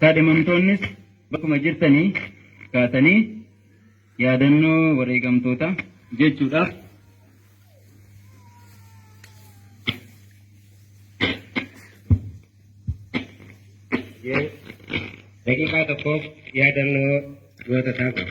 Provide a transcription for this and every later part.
kaadhimamtoonnis bakkuma jirtanii kaatanii yaadannoo wareegamtoota jechuudhaaf daqiiqaa tokkoof yaadannoo goota ta'a.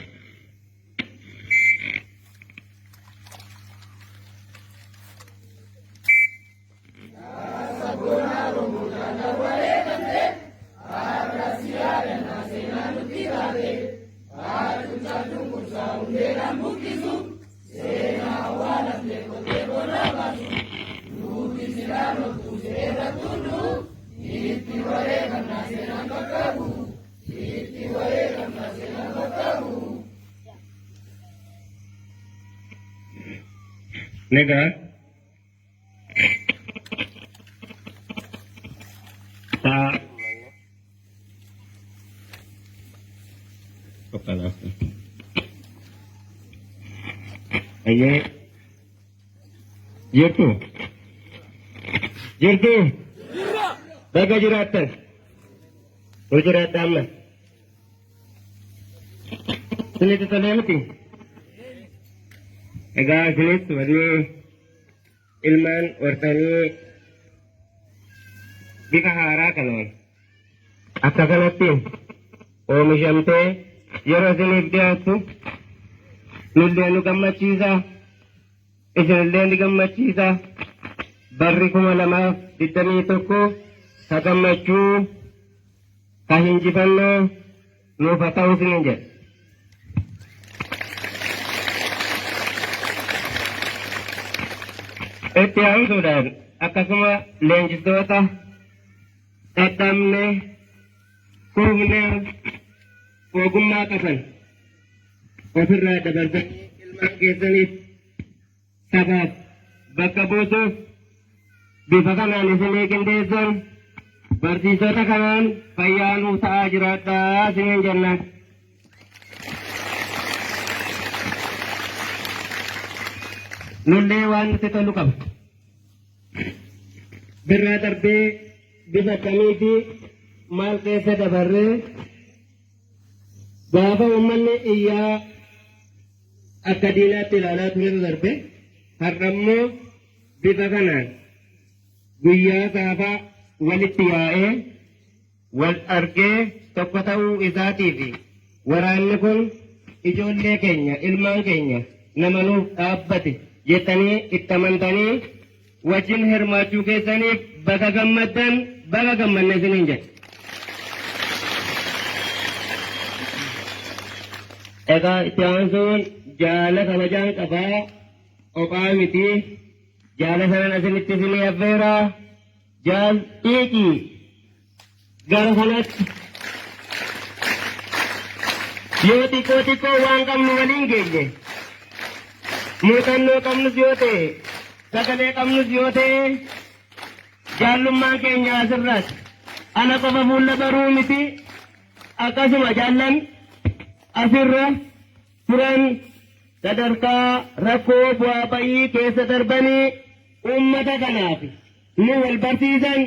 Nega ta kepala aye jirtu baga jiraatan hojiraatan Sulit mati. Egaa isinis walii ilmaan wartanii bifa haaraa kanaan akka kanatti oomishamtee yeroo isiniif dhiyaattu nullee nu gammachiisa, isinillee ni gammachiisa. Barri 2021 ka gammachuu ka hinjifannoo nuuf haa ta'u isiniin jedha. Itti aansuudhaan akkasuma leenjistoota dadhabne kuufnee ogummaa qaban ofirraa dabarsanii ilmaan keessaniif sabaaf bakka buusuuf bifa kanaan isinii qindeessan barsiisota kanaan fayyaa nuu ta'aa jiraadhaa isiniin jennaan. Nullee waan nuti tolu qaba. Birraa darbee bifa kamii fi maal keessa dabarree gaafa uummanni iyyaa akka diinaatti ilaalaa ture darbe har'ammoo bifa kanaan guyyaa gaafa walitti yaa'ee wal argee tokko ta'uu isaatii fi waraanni kun ijoollee keenya ilmaan keenya nama nuuf dhaabbate jettanii itti amantanii wajjin hirmaachuu keessaniif baga gammaddan baga gammanne isiniin jedha. Egaa itti aansuun jaala kabajaan qabaa qophaa miti jaala sanan asinitti isinii affeeraa jaal dhiiqii gara sanatti yoo xiqqoo waan qabnu waliin geenye muuxannoo qabnus yoo ta'e sagalee qabnus yoo ta'e jaallummaan keenya asirratti ana qofa fuula baruu miti akkasuma jaallan asirra turan sadarkaa rakkoo bu'aa bayii keessa darbanii uummata kanaaf ni wal barsiisan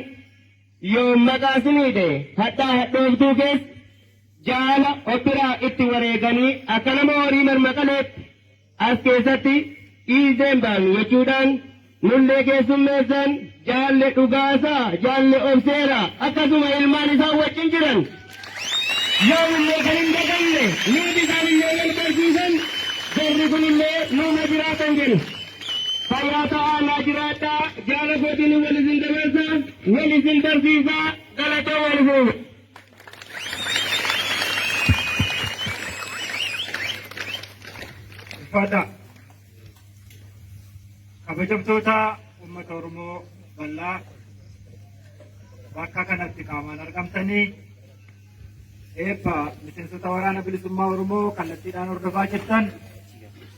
yoo maqaa sinii ta'e hadhaa hadhooftuu keessa jaala ofiraa itti wareeganii akka nama horii marmaqaleetti as keessatti dhiiseen baanu jechuudhaan nullee keessummeessan jaalle dhugaasaa jaalle obseera akkasuma ilmaan isaa wajjin jiran yoo illee kan hin daganne nuti isaan illee wal barsiisan jarri kun illee nuuma jiraatan jedhu fayyaa ta'aa naa jiraadhaa jaala gootiin wal isin dabarsa wal isin barsiisaa galatoo wal fuudha. Fada kabajamtoota uummata Oromoo bal'aa bakka kanatti qaamaan argamtanii eebba miseensota waraana bilisummaa Oromoo kallattiidhaan hordofaa jirtan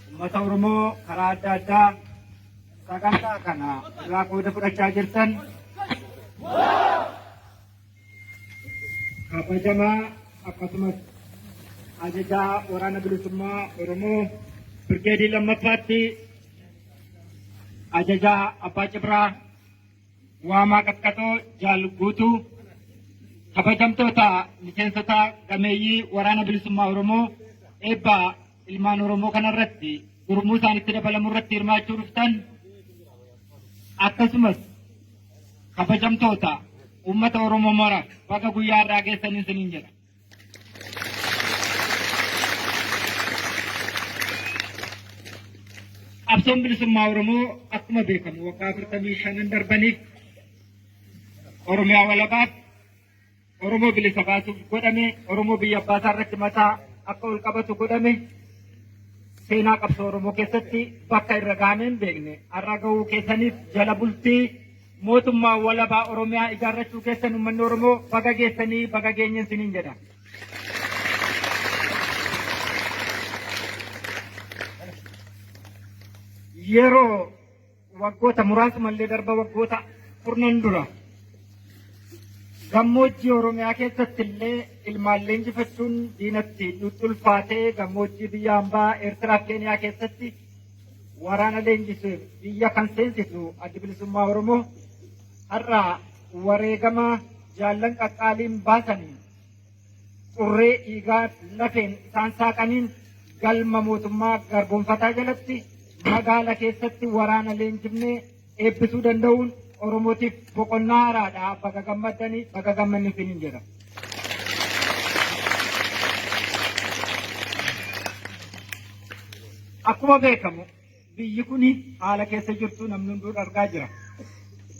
uummata Oromoo karaa adda addaa sagantaa kana irraa qooda fudhachaa jirtan kabajamaa akkasumas ajajaa waraana bilisummaa Oromoo Birgeedii lammaffaatti ajajaa Abbaa Cibraa Waamaa Qaqqaxoo Jaal Guutuu kabajamtoota miseensota gameeyyii waraana bilisummaa Oromoo eebbaa ilmaan Oromoo kanarratti gurmuu isaanitti dabalamuu irratti hirmaachuu dhuftan akkasumas kabajamtoota uummata Oromoo maraaf baga guyyaa irraa geessanii isiniin jedha. Qabsoon bilisummaa Oromoo akkuma beekamu waggaa 45 darbaniif Oromiyaa walabaaf Oromoo bilisa baasuuf godhame, Oromoo biyya abbaa isaa irratti mataa akka ol qabatu godhame, seenaa qabsoo Oromoo keessatti bakka irra gahamee hin beekne har'a gahuu keessaniif jala bultii mootummaa walabaa Oromiyaa ijaarrachuu keessan uummanni Oromoo baga geessanii baga geenye isiniin jedha. Yeroo waggoota muraasumallee darba waggoota 4 dura gammoojjii Oromiyaa keessatti illee ilmaan leenjifachuun diinatti ulfaatee gammoojjii biyya hambaa Eertiraa fi Keeniyaa keessatti waraana leenjisuuf biyya kan seensisu addi bilisummaa Oromoo har'a wareegama jaallan qaqqaaliin baasanii xurree dhiigaa lafeen isaan saaqaniin galma mootummaa garboonfataa jalatti magaala keessatti waraana leenjifnee eebbisuu danda'uun Oromootiif boqonnaa haaraadha. Baga gammadanii baga gammanni isiniin jedha. Akkuma beekamu biyyi kun haala keessa jirtu namni hunduu argaa jira.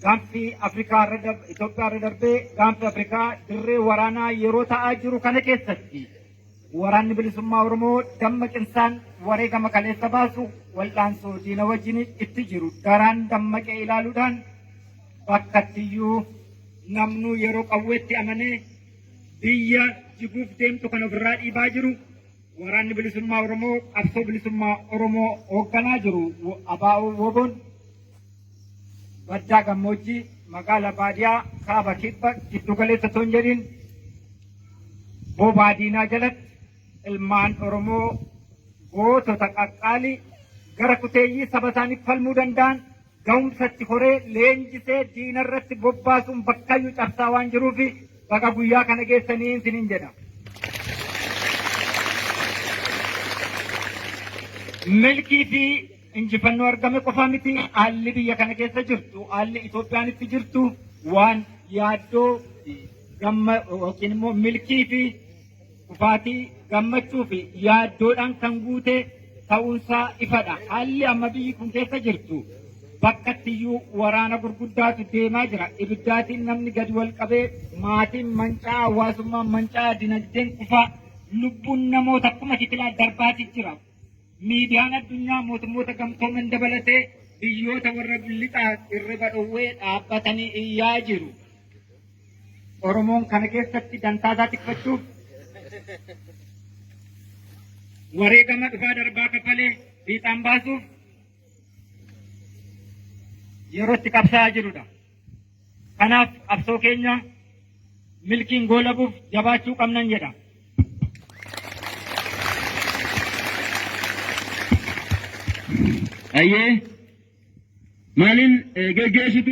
Gaanfi Afrikaa Itoophiyaa irra darbee gaanfi Afrikaa dirree waraanaa yeroo ta'aa jiru kana keessatti waraanni bilisummaa Oromoo dammaqinsaan wareegama kaleessa baasu wal'aansoo diina wajjin itti jiru daraan dammaqee ilaaluudhaan bakkattiyyuu namnu yeroo qawweetti amanee biyya jiguuf deemtu kan ofirraa dhiibaa jiru waraanni bilisummaa Oromoo qabsoo bilisummaa Oromoo hoogganaa jiru abaa'oo woboon baddaa gammoojjii magaala baadiyaa kaaba kibba giddu galeessa toon jedhin boobaa diinaa jalatti ilmaan Oromoo gootota qaqqaalii gara kuteeyyii saba isaaniif falmuu danda'an ga'umsatti horee leenjisee diina irratti bobbaasuun bakkayyuu cabsaa waan jiruufi baga guyyaa kana geessanii isiniin jedha. Milkii fi injifannoo argame qofa miti haalli biyya kana keessa jirtu haalli Itoophiyaan itti jirtu waan yaaddoo yookiin immoo milkii fi kufaatii gammachuu fi yaaddoodhaan kan guute ta'uunsaa ifadha. Haalli amma biyyi kun keessa jirtu bakkattiyyuu waraana gurguddaatu deemaa jira. Ibiddaatiin namni gadi wal qabee maatiin mancaa hawaasummaan mancaa dinagdeen kufaa lubbuun namoota akkuma titilaa darbaatii jira. Miidiyaan addunyaa mootummoota gamtooman dabalatee biyyoota warra lixaa irriba dhowwee dhaabbatanii iyyaa jiru. Oromoon kana keessatti dantaasaa tikfachuuf wareegama dhufaa darbaa kafalee fiixaan baasuuf yerootti qabsaa'aa jirudha. Kanaaf qabsoo keenya milkiin goolabuuf jabaachuu qabnan jedha. Ayyee maaliin geggeessitu